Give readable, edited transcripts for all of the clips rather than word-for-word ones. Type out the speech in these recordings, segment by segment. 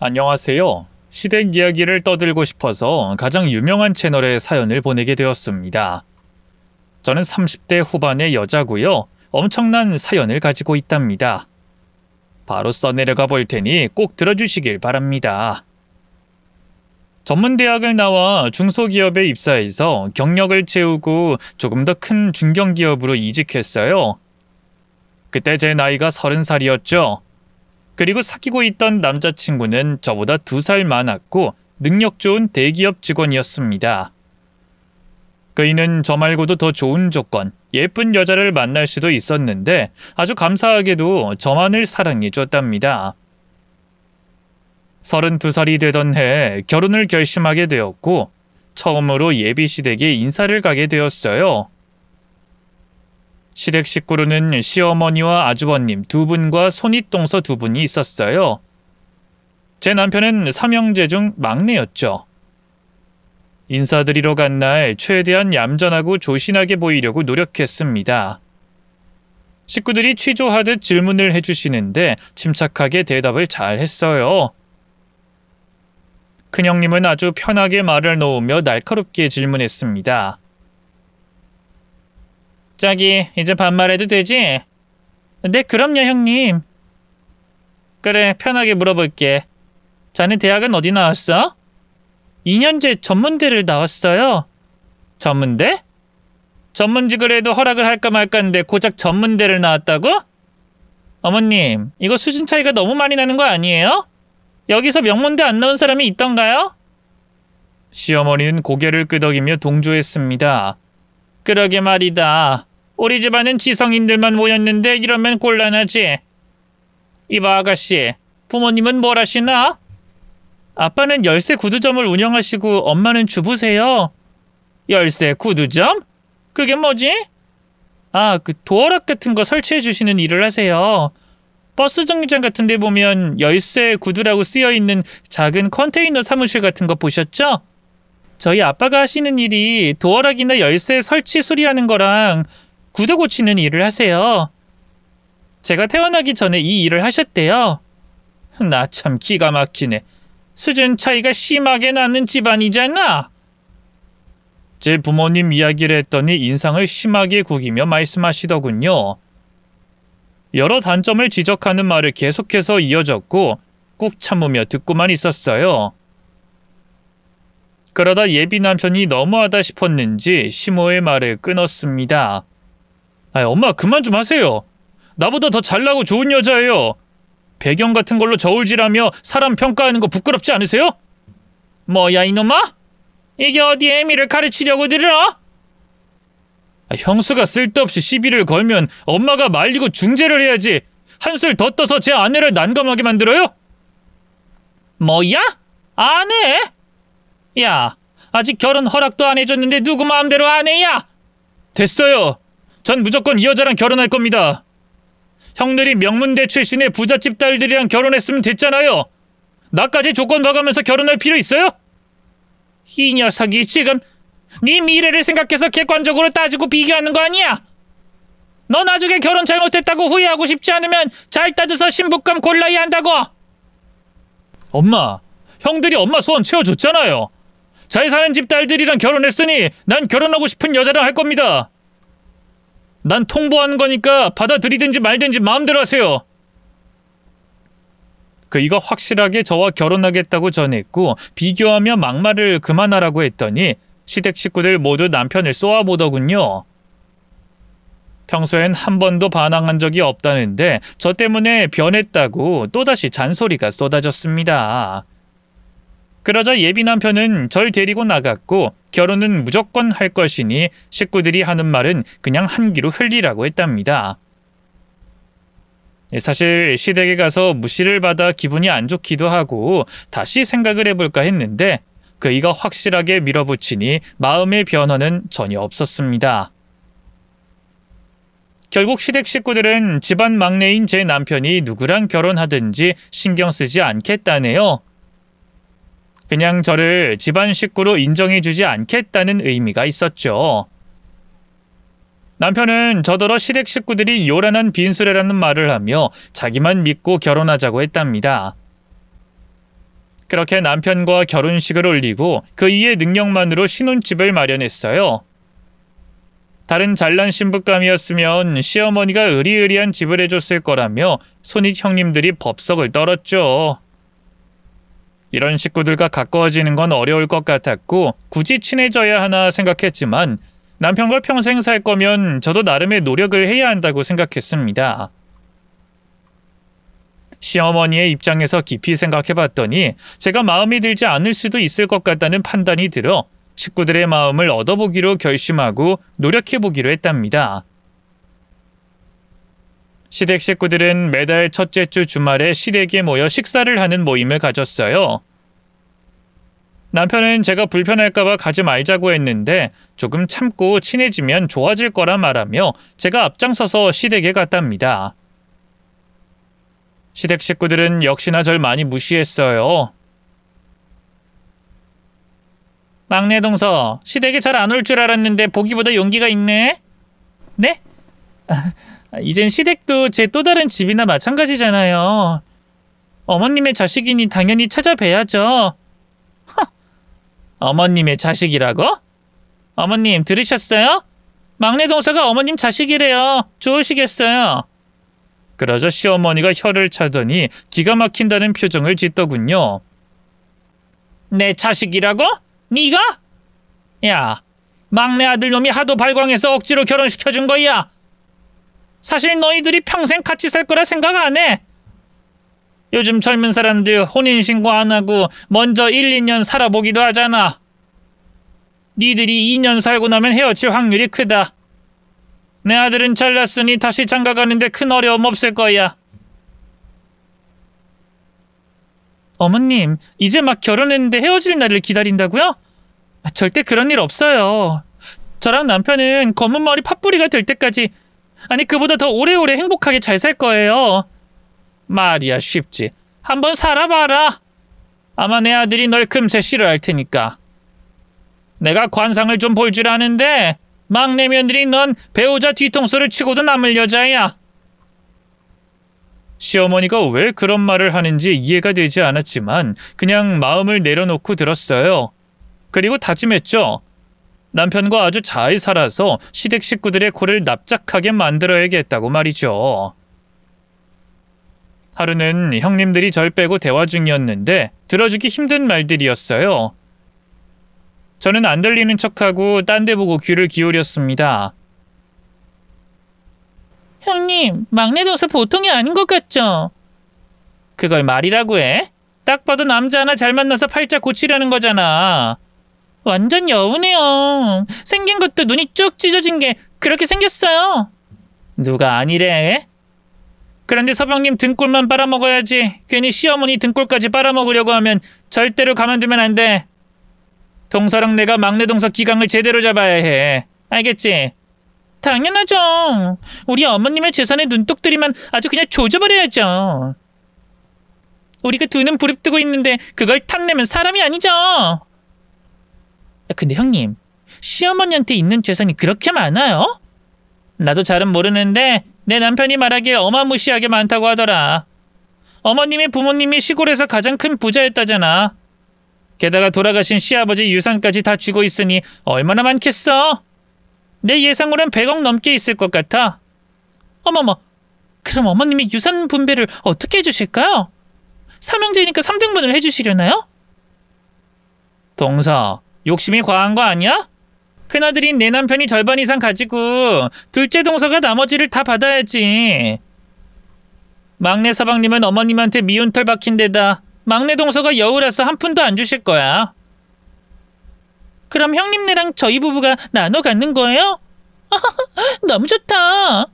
안녕하세요. 시댁 이야기를 떠들고 싶어서 가장 유명한 채널에 사연을 보내게 되었습니다. 저는 30대 후반의 여자고요. 엄청난 사연을 가지고 있답니다. 바로 써내려가 볼 테니 꼭 들어주시길 바랍니다. 전문대학을 나와 중소기업에 입사해서 경력을 채우고 조금 더 큰 중견기업으로 이직했어요. 그때 제 나이가 30살이었죠. 그리고 사귀고 있던 남자친구는 저보다 2살 많았고 능력 좋은 대기업 직원이었습니다. 그이는 저 말고도 더 좋은 조건, 예쁜 여자를 만날 수도 있었는데 아주 감사하게도 저만을 사랑해 줬답니다. 32살이 되던 해 결혼을 결심하게 되었고 처음으로 예비 시댁에 인사를 가게 되었어요. 시댁 식구로는 시어머니와 아주버님 2분과 손윗동서 2분이 있었어요. 제 남편은 3형제 중 막내였죠. 인사드리러 간 날 최대한 얌전하고 조신하게 보이려고 노력했습니다. 식구들이 취조하듯 질문을 해주시는데 침착하게 대답을 잘 했어요. 큰형님은 아주 편하게 말을 놓으며 날카롭게 질문했습니다. 자기, 이제 반말해도 되지? 네, 그럼요, 형님. 그래, 편하게 물어볼게. 자네 대학은 어디 나왔어? 2년제 전문대를 나왔어요. 전문대? 전문직을 해도 허락을 할까 말까인데 고작 전문대를 나왔다고? 어머님, 이거 수준 차이가 너무 많이 나는 거 아니에요? 여기서 명문대 안 나온 사람이 있던가요? 시어머니는 고개를 끄덕이며 동조했습니다. 그러게 말이다. 우리 집안은 지성인들만 모였는데 이러면 곤란하지. 이봐 아가씨, 부모님은 뭘 하시나? 아빠는 열쇠 구두점을 운영하시고 엄마는 주부세요. 열쇠 구두점? 그게 뭐지? 그 도어락 같은 거 설치해 주시는 일을 하세요. 버스 정류장 같은 데 보면 열쇠 구두라고 쓰여있는 작은 컨테이너 사무실 같은 거 보셨죠? 저희 아빠가 하시는 일이 도어락이나 열쇠 설치 수리하는 거랑 구두 고치는 일을 하세요. 제가 태어나기 전에 이 일을 하셨대요. 나 참 기가 막히네. 수준 차이가 심하게 나는 집안이잖아. 제 부모님 이야기를 했더니 인상을 심하게 구기며 말씀하시더군요. 여러 단점을 지적하는 말을 계속해서 이어졌고 꾹 참으며 듣고만 있었어요. 그러다 예비 남편이 너무하다 싶었는지 시모의 말을 끊었습니다. 엄마 그만 좀 하세요. 나보다 더 잘나고 좋은 여자예요. 배경 같은 걸로 저울질하며 사람 평가하는 거 부끄럽지 않으세요? 뭐야 이놈아? 이게 어디 애미를 가르치려고 들어? 형수가 쓸데없이 시비를 걸면 엄마가 말리고 중재를 해야지. 한술 더 떠서 제 아내를 난감하게 만들어요? 뭐야? 아내? 야, 아직 결혼 허락도 안 해줬는데 누구 마음대로 아내야? 됐어요. 전 무조건 이 여자랑 결혼할 겁니다. 형들이 명문대 출신의 부잣집 딸들이랑 결혼했으면 됐잖아요. 나까지 조건 봐가면서 결혼할 필요 있어요? 이 녀석이 지금 네 미래를 생각해서 객관적으로 따지고 비교하는 거 아니야? 너 나중에 결혼 잘못했다고 후회하고 싶지 않으면 잘 따져서 신부감 골라야 한다고. 엄마, 형들이 엄마 소원 채워줬잖아요. 잘 사는 집 딸들이랑 결혼했으니 난 결혼하고 싶은 여자랑 할 겁니다. 난 통보하는 거니까 받아들이든지 말든지 마음대로 하세요. 그이가 확실하게 저와 결혼하겠다고 전했고 비교하며 막말을 그만하라고 했더니 시댁 식구들 모두 남편을 쏘아보더군요. 평소엔 한 번도 반항한 적이 없다는데 저 때문에 변했다고 또다시 잔소리가 쏟아졌습니다. 그러자 예비 남편은 절 데리고 나갔고 결혼은 무조건 할 것이니 식구들이 하는 말은 그냥 한 귀로 흘리라고 했답니다. 사실 시댁에 가서 무시를 받아 기분이 안 좋기도 하고 다시 생각을 해볼까 했는데 그이가 확실하게 밀어붙이니 마음의 변화는 전혀 없었습니다. 결국 시댁 식구들은 집안 막내인 제 남편이 누구랑 결혼하든지 신경 쓰지 않겠다네요. 그냥 저를 집안 식구로 인정해주지 않겠다는 의미가 있었죠. 남편은 저더러 시댁 식구들이 요란한 빈수레라는 말을 하며 자기만 믿고 결혼하자고 했답니다. 그렇게 남편과 결혼식을 올리고 그 이의 능력만으로 신혼집을 마련했어요. 다른 잘난 신부감이었으면 시어머니가 의리의리한 집을 해줬을 거라며 손익 형님들이 법석을 떨었죠. 이런 식구들과 가까워지는 건 어려울 것 같았고 굳이 친해져야 하나 생각했지만 남편과 평생 살 거면 저도 나름의 노력을 해야 한다고 생각했습니다. 시어머니의 입장에서 깊이 생각해봤더니 제가 마음이 들지 않을 수도 있을 것 같다는 판단이 들어 식구들의 마음을 얻어보기로 결심하고 노력해보기로 했답니다. 시댁 식구들은 매달 첫째 주 주말에 시댁에 모여 식사를 하는 모임을 가졌어요. 남편은 제가 불편할까봐 가지 말자고 했는데 조금 참고 친해지면 좋아질 거라 말하며 제가 앞장서서 시댁에 갔답니다. 시댁 식구들은 역시나 절 많이 무시했어요. 막내 동서, 시댁에 잘 안 올 줄 알았는데 보기보다 용기가 있네. 네? 이젠 시댁도 제 또 다른 집이나 마찬가지잖아요. 어머님의 자식이니 당연히 찾아뵈야죠. 어머님의 자식이라고? 어머님 들으셨어요? 막내 동서가 어머님 자식이래요. 좋으시겠어요? 그러자 시어머니가 혀를 차더니 기가 막힌다는 표정을 짓더군요. 내 자식이라고? 네가? 야, 막내 아들놈이 하도 발광해서 억지로 결혼시켜준 거야. 사실 너희들이 평생 같이 살 거라 생각 안 해. 요즘 젊은 사람들 혼인신고 안 하고 먼저 1, 2년 살아보기도 하잖아. 니들이 2년 살고 나면 헤어질 확률이 크다. 내 아들은 잘났으니 다시 장가가는데 큰 어려움 없을 거야. 어머님, 이제 막 결혼했는데 헤어질 날을 기다린다고요? 절대 그런 일 없어요. 저랑 남편은 검은 머리 팥뿌리가 될 때까지, 아니 그보다 더 오래오래 행복하게 잘 살 거예요. 말이야 쉽지. 한번 살아봐라. 아마 내 아들이 널 금세 싫어할 테니까. 내가 관상을 좀 볼 줄 아는데 막내 며느리 넌 배우자 뒤통수를 치고도 남을 여자야. 시어머니가 왜 그런 말을 하는지 이해가 되지 않았지만 그냥 마음을 내려놓고 들었어요. 그리고 다짐했죠. 남편과 아주 잘 살아서 시댁 식구들의 코를 납작하게 만들어야겠다고 말이죠. 하루는 형님들이 절 빼고 대화 중이었는데 들어주기 힘든 말들이었어요. 저는 안 들리는 척하고 딴 데 보고 귀를 기울였습니다. 형님, 막내 동서 보통이 아닌 것 같죠? 그걸 말이라고 해? 딱 봐도 남자 하나 잘 만나서 팔자 고치려는 거잖아. 완전 여우네요. 생긴 것도 눈이 쭉 찢어진 게 그렇게 생겼어요. 누가 아니래? 그런데 서방님 등골만 빨아먹어야지. 괜히 시어머니 등골까지 빨아먹으려고 하면 절대로 가만두면 안 돼. 동서랑 내가 막내 동서 기강을 제대로 잡아야 해. 알겠지? 당연하죠. 우리 어머님의 재산에 눈독 들이면 아주 그냥 조져버려야죠. 우리가 두 눈 부릅뜨고 있는데 그걸 탐내면 사람이 아니죠. 근데 형님, 시어머니한테 있는 재산이 그렇게 많아요? 나도 잘은 모르는데 내 남편이 말하기에 어마무시하게 많다고 하더라. 어머님의 부모님이 시골에서 가장 큰 부자였다잖아. 게다가 돌아가신 시아버지 유산까지 다 쥐고 있으니 얼마나 많겠어? 내 예상으로는 100억 넘게 있을 것 같아. 어머머, 그럼 어머님이 유산 분배를 어떻게 해주실까요? 삼형제니까 3등분을 해주시려나요? 동서, 욕심이 과한 거 아니야? 큰아들인 내 남편이 절반 이상 가지고 둘째 동서가 나머지를 다 받아야지. 막내 서방님은 어머님한테 미운 털 박힌 데다 막내 동서가 여우라서 한 푼도 안 주실 거야. 그럼 형님네랑 저희 부부가 나눠 갖는 거예요? 너무 좋다.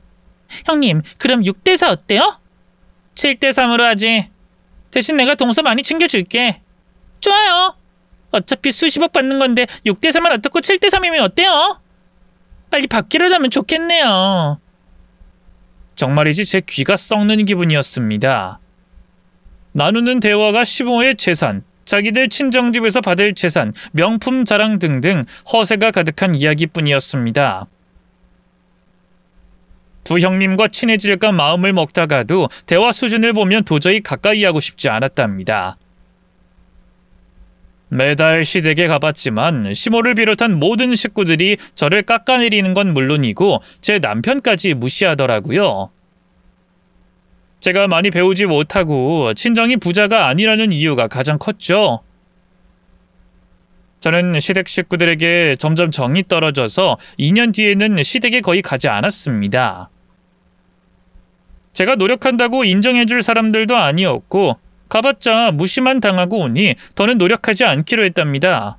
형님, 그럼 6대4 어때요? 7대3으로 하지. 대신 내가 동서 많이 챙겨줄게. 좋아요. 어차피 수십억 받는 건데 6대3은 어떻고 7대3이면 어때요? 빨리 받기로 하면 좋겠네요. 정말이지 제 귀가 썩는 기분이었습니다. 나누는 대화가 시부모의 재산, 자기들 친정집에서 받을 재산, 명품 자랑 등등 허세가 가득한 이야기뿐이었습니다. 두 형님과 친해질까 마음을 먹다가도 대화 수준을 보면 도저히 가까이 하고 싶지 않았답니다. 매달 시댁에 가봤지만 시모를 비롯한 모든 식구들이 저를 깎아내리는 건 물론이고 제 남편까지 무시하더라고요. 제가 많이 배우지 못하고 친정이 부자가 아니라는 이유가 가장 컸죠. 저는 시댁 식구들에게 점점 정이 떨어져서 2년 뒤에는 시댁에 거의 가지 않았습니다. 제가 노력한다고 인정해줄 사람들도 아니었고 가봤자 무시만 당하고 오니 더는 노력하지 않기로 했답니다.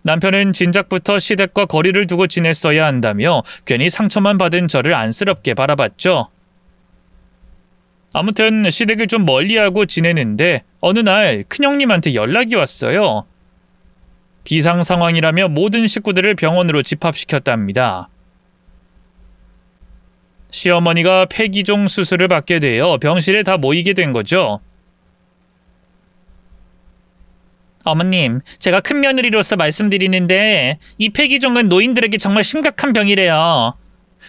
남편은 진작부터 시댁과 거리를 두고 지냈어야 한다며 괜히 상처만 받은 저를 안쓰럽게 바라봤죠. 아무튼 시댁을 좀 멀리하고 지내는데 어느 날 큰형님한테 연락이 왔어요. 비상 상황이라며 모든 식구들을 병원으로 집합시켰답니다. 시어머니가 폐기종 수술을 받게 되어 병실에 다 모이게 된 거죠. 어머님, 제가 큰 며느리로서 말씀드리는데 이 폐기종은 노인들에게 정말 심각한 병이래요.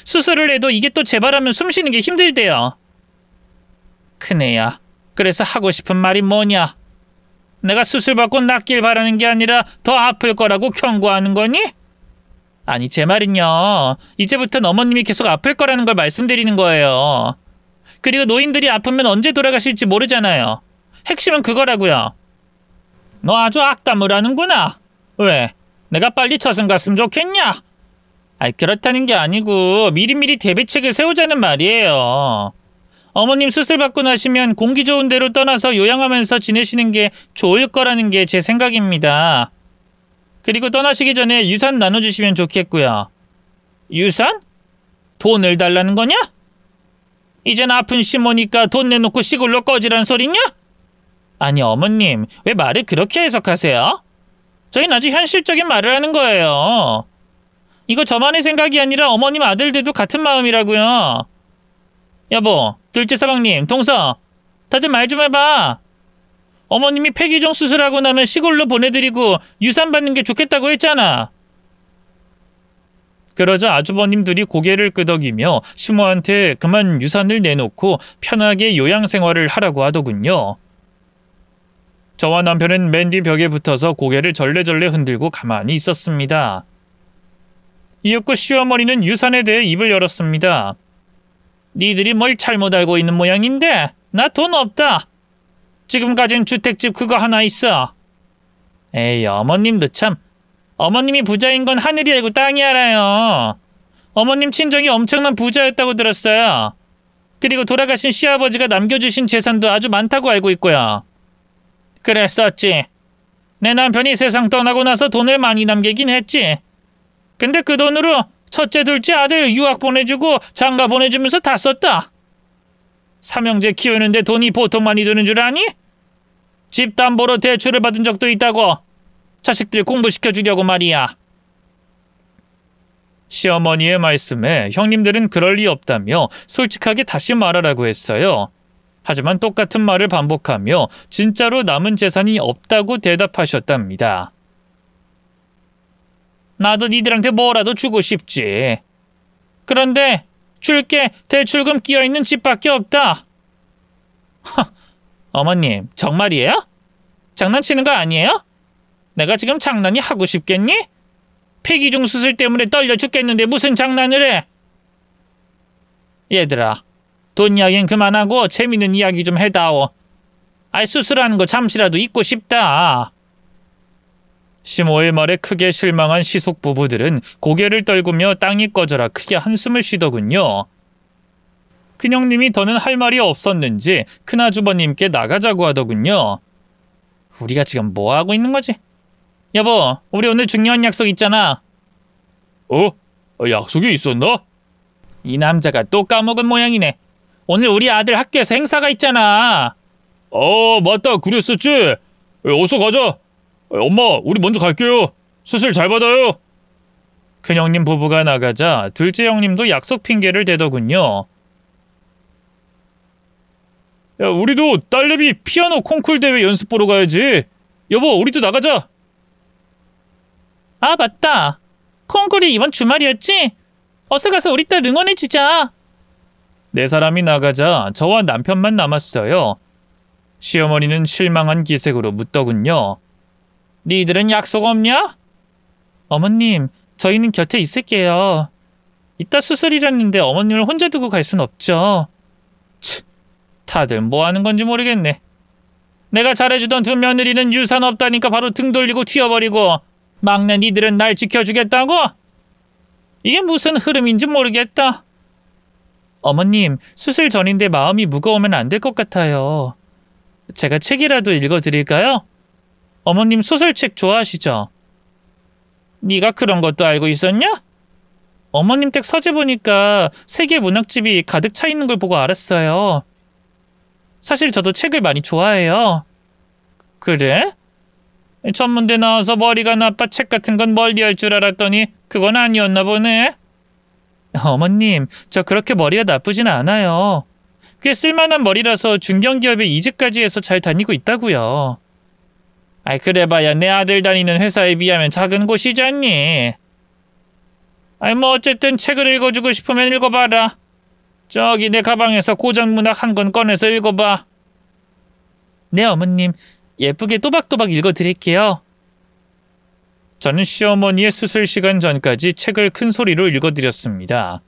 수술을 해도 이게 또 재발하면 숨쉬는 게 힘들대요. 큰애야, 그래서 하고 싶은 말이 뭐냐? 내가 수술받고 낫길 바라는 게 아니라 더 아플 거라고 경고하는 거니? 아니, 제 말은요. 이제부터는 어머님이 계속 아플 거라는 걸 말씀드리는 거예요. 그리고 노인들이 아프면 언제 돌아가실지 모르잖아요. 핵심은 그거라고요. 너 아주 악담을 하는구나. 왜? 내가 빨리 저승 갔으면 좋겠냐? 아이, 그렇다는 게 아니고 미리미리 대비책을 세우자는 말이에요. 어머님 수술 받고 나시면 공기 좋은 데로 떠나서 요양하면서 지내시는 게 좋을 거라는 게 제 생각입니다. 그리고 떠나시기 전에 유산 나눠주시면 좋겠고요. 유산? 돈을 달라는 거냐? 이젠 아픈 시모니까 돈 내놓고 시골로 꺼지란 소리냐? 아니, 어머님, 왜 말을 그렇게 해석하세요? 저희는 아주 현실적인 말을 하는 거예요. 이거 저만의 생각이 아니라 어머님 아들들도 같은 마음이라고요. 여보, 둘째 사방님, 동서, 다들 말 좀 해봐. 어머님이 폐기종 수술하고 나면 시골로 보내드리고 유산 받는 게 좋겠다고 했잖아. 그러자 아주버님들이 고개를 끄덕이며 시모한테 그만 유산을 내놓고 편하게 요양생활을 하라고 하더군요. 저와 남편은 맨 뒤 벽에 붙어서 고개를 절레절레 흔들고 가만히 있었습니다. 이윽고 시어머니는 유산에 대해 입을 열었습니다. 니들이 뭘 잘못 알고 있는 모양인데 나 돈 없다. 지금 가진 주택집 그거 하나 있어. 에이, 어머님도 참. 어머님이 부자인 건 하늘이 알고 땅이 알아요. 어머님 친정이 엄청난 부자였다고 들었어요. 그리고 돌아가신 시아버지가 남겨주신 재산도 아주 많다고 알고 있고요. 그랬었지. 내 남편이 세상 떠나고 나서 돈을 많이 남기긴 했지. 근데 그 돈으로 첫째, 둘째 아들 유학 보내주고 장가 보내주면서 다 썼다. 삼형제 키우는데 돈이 보통 많이 드는 줄 아니? 집 담보로 대출을 받은 적도 있다고. 자식들 공부시켜주려고 말이야. 시어머니의 말씀에 형님들은 그럴 리 없다며 솔직하게 다시 말하라고 했어요. 하지만 똑같은 말을 반복하며 진짜로 남은 재산이 없다고 대답하셨답니다. 나도 니들한테 뭐라도 주고 싶지. 그런데 줄게 대출금 끼어있는 집밖에 없다. 허, 어머님, 정말이에요? 장난치는 거 아니에요? 내가 지금 장난이 하고 싶겠니? 폐기종 수술 때문에 떨려 죽겠는데 무슨 장난을 해? 얘들아, 돈 이야기는 그만하고 재밌는 이야기 좀 해다오. 아이, 수술하는 거 잠시라도 잊고 싶다. 시모의 말에 크게 실망한 시숙 부부들은 고개를 떨구며 땅이 꺼져라 크게 한숨을 쉬더군요. 큰형님이 더는 할 말이 없었는지 큰아주버님께 나가자고 하더군요. 우리가 지금 뭐 하고 있는 거지? 여보, 우리 오늘 중요한 약속 있잖아. 약속이 있었나? 이 남자가 또 까먹은 모양이네. 오늘 우리 아들 학교에서 행사가 있잖아. 맞다, 그랬었지. 어서 가자. 엄마, 우리 먼저 갈게요. 수술 잘 받아요. 큰형님 부부가 나가자 둘째 형님도 약속 핑계를 대더군요. 야, 우리도 딸내미 피아노 콩쿨 대회 연습 보러 가야지. 여보, 우리도 나가자. 아, 맞다. 콩쿨이 이번 주말이었지? 어서 가서 우리 딸 응원해주자. 네 사람이 나가자 저와 남편만 남았어요. 시어머니는 실망한 기색으로 묻더군요. 니들은 약속 없냐? 어머님, 저희는 곁에 있을게요. 이따 수술이라는데 어머님을 혼자 두고 갈 순 없죠. 치, 다들 뭐 하는 건지 모르겠네. 내가 잘해주던 두 며느리는 유산 없다니까 바로 등 돌리고 튀어버리고 막내 니들은 날 지켜주겠다고? 이게 무슨 흐름인지 모르겠다. 어머님, 수술 전인데 마음이 무거우면 안 될 것 같아요. 제가 책이라도 읽어드릴까요? 어머님 소설책 좋아하시죠? 네가 그런 것도 알고 있었냐? 어머님 댁 서재 보니까 세계 문학집이 가득 차 있는 걸 보고 알았어요. 사실 저도 책을 많이 좋아해요. 그래? 전문대 나와서 머리가 나빠 책 같은 건 멀리 할 줄 알았더니 그건 아니었나 보네. 어머님, 저 그렇게 머리가 나쁘진 않아요. 꽤 쓸만한 머리라서 중견기업에 이직까지 해서 잘 다니고 있다고요. 아이, 그래봐야 내 아들 다니는 회사에 비하면 작은 곳이잖니. 아이, 뭐 어쨌든 책을 읽어주고 싶으면 읽어봐라. 저기 내 가방에서 고전문학 한 권 꺼내서 읽어봐. 네, 어머님. 예쁘게 또박또박 읽어드릴게요. 저는 시어머니의 수술 시간 전까지 책을 큰 소리로 읽어드렸습니다.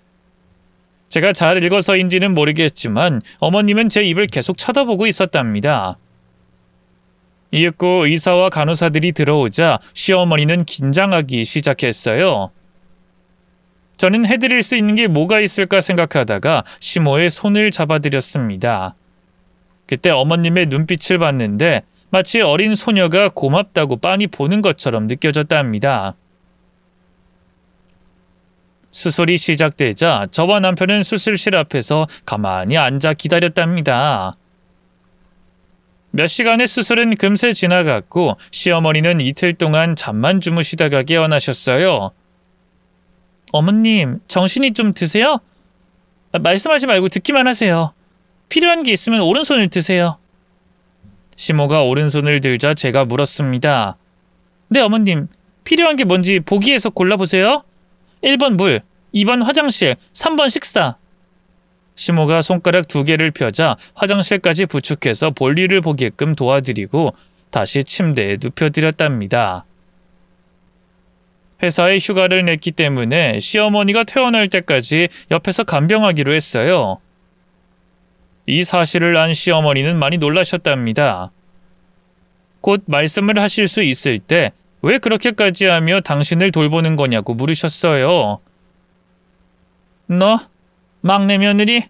제가 잘 읽어서인지는 모르겠지만 어머님은 제 입을 계속 쳐다보고 있었답니다. 이윽고 의사와 간호사들이 들어오자 시어머니는 긴장하기 시작했어요. 저는 해드릴 수 있는 게 뭐가 있을까 생각하다가 시모의 손을 잡아드렸습니다. 그때 어머님의 눈빛을 봤는데 마치 어린 소녀가 고맙다고 빤히 보는 것처럼 느껴졌답니다. 수술이 시작되자 저와 남편은 수술실 앞에서 가만히 앉아 기다렸답니다. 몇 시간의 수술은 금세 지나갔고 시어머니는 이틀 동안 잠만 주무시다가 깨어나셨어요. 어머님, 정신이 좀 드세요? 말씀하지 말고 듣기만 하세요. 필요한 게 있으면 오른손을 드세요. 시모가 오른손을 들자 제가 물었습니다. 네, 어머님. 필요한 게 뭔지 보기에서 골라보세요. 1번 물, 2번 화장실, 3번 식사. 시모가 손가락 2개를 펴자 화장실까지 부축해서 볼일을 보게끔 도와드리고 다시 침대에 눕혀드렸답니다. 회사에 휴가를 냈기 때문에 시어머니가 퇴원할 때까지 옆에서 간병하기로 했어요. 이 사실을 안 시어머니는 많이 놀라셨답니다. 곧 말씀을 하실 수 있을 때 왜 그렇게까지 하며 당신을 돌보는 거냐고 물으셨어요. 너, 막내 며느리,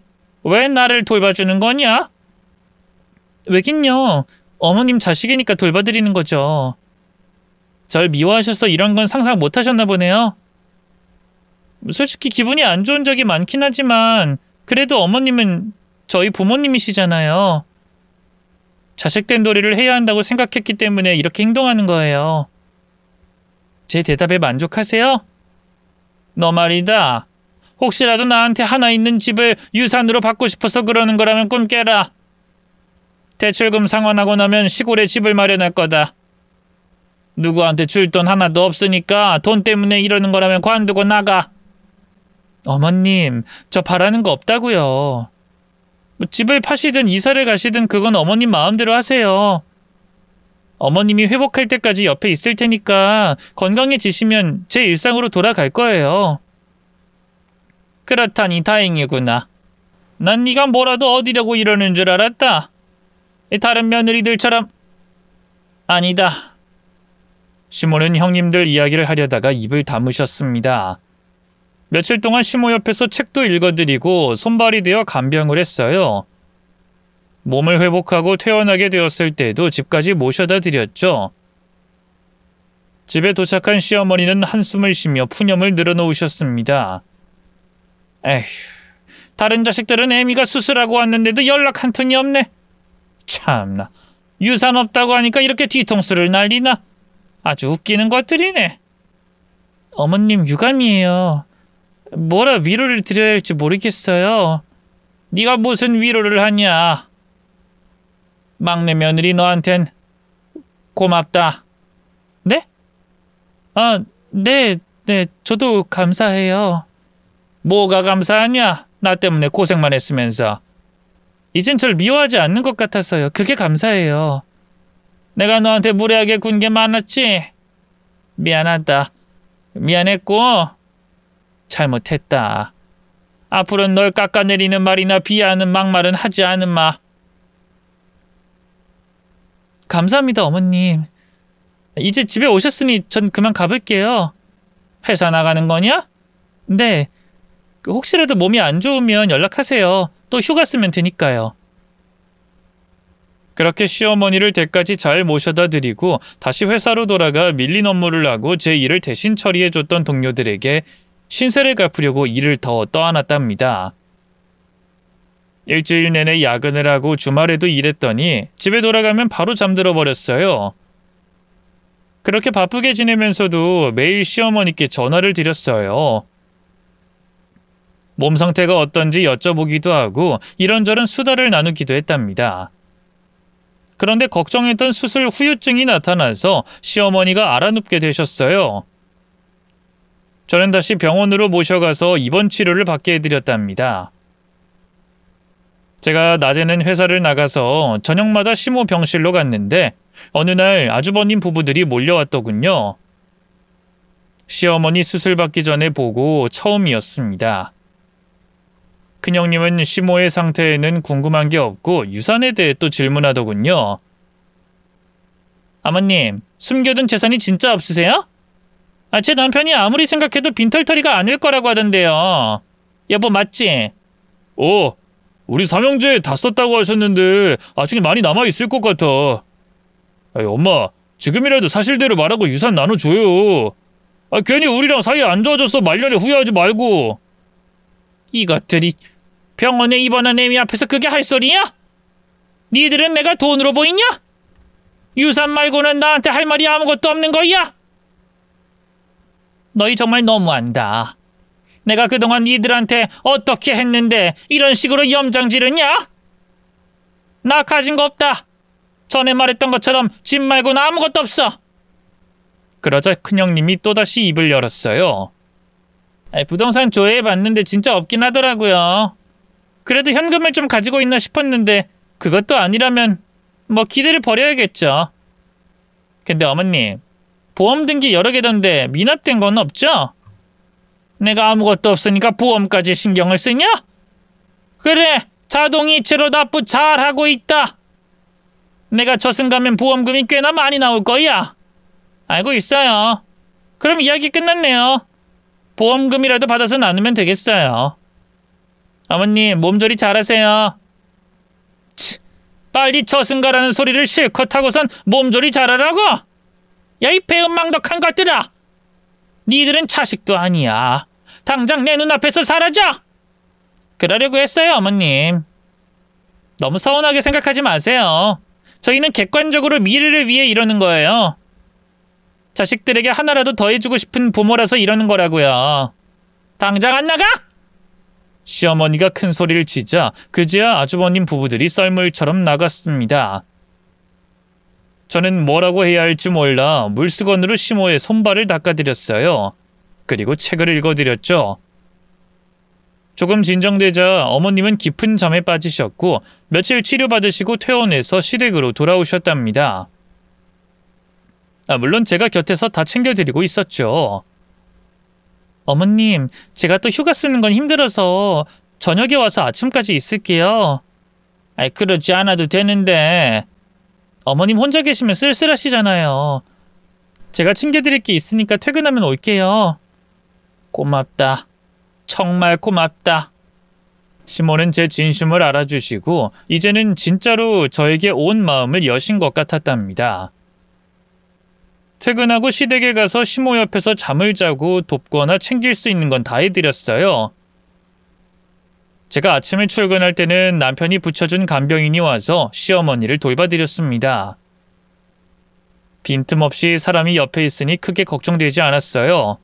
왜 나를 돌봐주는 거냐? 왜긴요. 어머님 자식이니까 돌봐드리는 거죠. 절 미워하셔서 이런 건 상상 못 하셨나 보네요. 솔직히 기분이 안 좋은 적이 많긴 하지만 그래도 어머님은 저희 부모님이시잖아요. 자식된 도리를 해야 한다고 생각했기 때문에 이렇게 행동하는 거예요. 제 대답에 만족하세요? 너 말이다. 혹시라도 나한테 하나 있는 집을 유산으로 받고 싶어서 그러는 거라면 꿈 깨라. 대출금 상환하고 나면 시골에 집을 마련할 거다. 누구한테 줄 돈 하나도 없으니까 돈 때문에 이러는 거라면 관두고 나가. 어머님, 저 바라는 거 없다고요. 집을 파시든 이사를 가시든 그건 어머님 마음대로 하세요. 어머님이 회복할 때까지 옆에 있을 테니까 건강해지시면 제 일상으로 돌아갈 거예요. 그렇다니 다행이구나. 난 네가 뭐라도 얻으려고 이러는 줄 알았다. 다른 며느리들처럼. 아니다. 시모는 형님들 이야기를 하려다가 입을 다무셨습니다. 며칠 동안 시모 옆에서 책도 읽어드리고 손발이 되어 간병을 했어요. 몸을 회복하고 퇴원하게 되었을 때도 집까지 모셔다 드렸죠. 집에 도착한 시어머니는 한숨을 쉬며 푸념을 늘어놓으셨습니다. 에휴, 다른 자식들은 애미가 수술하고 왔는데도 연락 한 톤이 없네. 참나, 유산 없다고 하니까 이렇게 뒤통수를 날리나. 아주 웃기는 것들이네. 어머님, 유감이에요. 뭐라 위로를 드려야 할지 모르겠어요. 네가 무슨 위로를 하냐. 막내 며느리 너한텐 고맙다. 네? 아, 네, 저도 감사해요. 뭐가 감사하냐? 나 때문에 고생만 했으면서. 이젠 절 미워하지 않는 것 같아서요. 그게 감사해요. 내가 너한테 무례하게 군 게 많았지? 미안하다. 미안했고 잘못했다. 앞으로는 널 깎아내리는 말이나 비하하는 막말은 하지 않음마. 감사합니다, 어머님. 이제 집에 오셨으니 전 그만 가볼게요. 회사 나가는 거냐? 네. 혹시라도 몸이 안 좋으면 연락하세요. 또 휴가 쓰면 되니까요. 그렇게 시어머니를 댁까지 잘 모셔다 드리고 다시 회사로 돌아가 밀린 업무를 하고 제 일을 대신 처리해줬던 동료들에게 신세를 갚으려고 일을 더 떠안았답니다. 일주일 내내 야근을 하고 주말에도 일했더니 집에 돌아가면 바로 잠들어 버렸어요. 그렇게 바쁘게 지내면서도 매일 시어머니께 전화를 드렸어요. 몸 상태가 어떤지 여쭤보기도 하고 이런저런 수다를 나누기도 했답니다. 그런데 걱정했던 수술 후유증이 나타나서 시어머니가 알아눕게 되셨어요. 저는 다시 병원으로 모셔가서 입원 치료를 받게 해드렸답니다. 제가 낮에는 회사를 나가서 저녁마다 시모 병실로 갔는데 어느 날 아주버님 부부들이 몰려왔더군요. 시어머니 수술 받기 전에 보고 처음이었습니다. 큰형님은 시모의 상태에는 궁금한 게 없고 유산에 대해 또 질문하더군요. 아버님, 숨겨둔 재산이 진짜 없으세요? 제 남편이 아무리 생각해도 빈털터리가 아닐 거라고 하던데요. 여보 맞지? 우리 삼형제 다 썼다고 하셨는데 아직 많이 남아있을 것 같아. 엄마, 지금이라도 사실대로 말하고 유산 나눠줘요. 괜히 우리랑 사이 안 좋아져서 말년에 후회하지 말고. 이것들이 병원에 입원한 애미 앞에서 그게 할 소리야? 니들은 내가 돈으로 보이냐? 유산 말고는 나한테 할 말이 아무것도 없는 거야? 너희 정말 너무한다. 내가 그동안 니들한테 어떻게 했는데 이런 식으로 염장 지르냐? 나 가진 거 없다. 전에 말했던 것처럼 집 말고는 아무것도 없어. 그러자 큰형님이 또다시 입을 열었어요. 부동산 조회해봤는데 진짜 없긴 하더라고요. 그래도 현금을 좀 가지고 있나 싶었는데 그것도 아니라면 뭐 기대를 버려야겠죠. 근데 어머님, 보험 등기 여러 개던데 미납된 건 없죠? 내가 아무것도 없으니까 보험까지 신경을 쓰냐? 그래, 자동이체로 납부 잘하고 있다. 내가 저승 가면 보험금이 꽤나 많이 나올 거야. 알고 있어요. 그럼 이야기 끝났네요. 보험금이라도 받아서 나누면 되겠어요. 어머님, 몸조리 잘하세요. 빨리 저승 가라는 소리를 실컷 하고선 몸조리 잘하라고? 야, 이 배은망덕한 것들아! 니들은 자식도 아니야. 당장 내 눈앞에서 사라져! 그러려고 했어요, 어머님. 너무 서운하게 생각하지 마세요. 저희는 객관적으로 미래를 위해 이러는 거예요. 자식들에게 하나라도 더 해주고 싶은 부모라서 이러는 거라고요. 당장 안 나가! 시어머니가 큰 소리를 치자 그제야 아주버님 부부들이 썰물처럼 나갔습니다. 저는 뭐라고 해야 할지 몰라 물수건으로 시모의 손발을 닦아드렸어요. 그리고 책을 읽어드렸죠. 조금 진정되자 어머님은 깊은 잠에 빠지셨고 며칠 치료받으시고 퇴원해서 시댁으로 돌아오셨답니다. 물론 제가 곁에서 다 챙겨드리고 있었죠. 어머님, 제가 또 휴가 쓰는 건 힘들어서 저녁에 와서 아침까지 있을게요. 그러지 않아도 되는데. 어머님 혼자 계시면 쓸쓸하시잖아요. 제가 챙겨드릴 게 있으니까 퇴근하면 올게요. 고맙다. 정말 고맙다. 시모는 제 진심을 알아주시고 이제는 진짜로 저에게 온 마음을 여신 것 같았답니다. 퇴근하고 시댁에 가서 시모 옆에서 잠을 자고 돕거나 챙길 수 있는 건 다 해드렸어요. 제가 아침에 출근할 때는 남편이 붙여준 간병인이 와서 시어머니를 돌봐드렸습니다. 빈틈없이 사람이 옆에 있으니 크게 걱정되지 않았어요.